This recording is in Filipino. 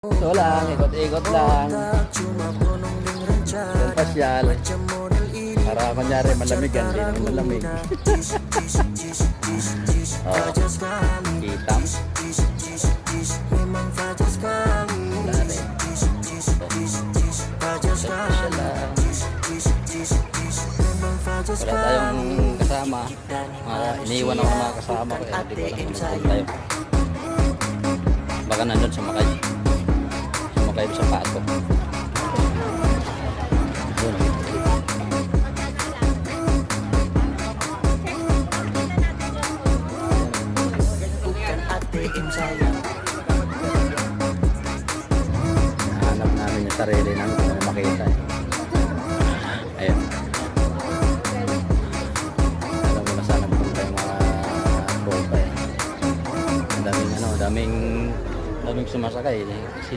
So lang, ikot-ikot lang. Pasyal. Para kunyari malamigan, hindi naman malamig. Oh, kitam. Wala rin. Pasyal lang. Wala tayong kasama. Iniwan ako ng mga kasama ko. Hindi ko alam kung saan tayo. Baka nandun sumakay. Sumakay sa pato. Yun. Hanap namin yung sarili namin kung ano makita eh. Ayun. Alam mo na sana pumunta yung mga tropa eh. Ang daming sumasakay eh.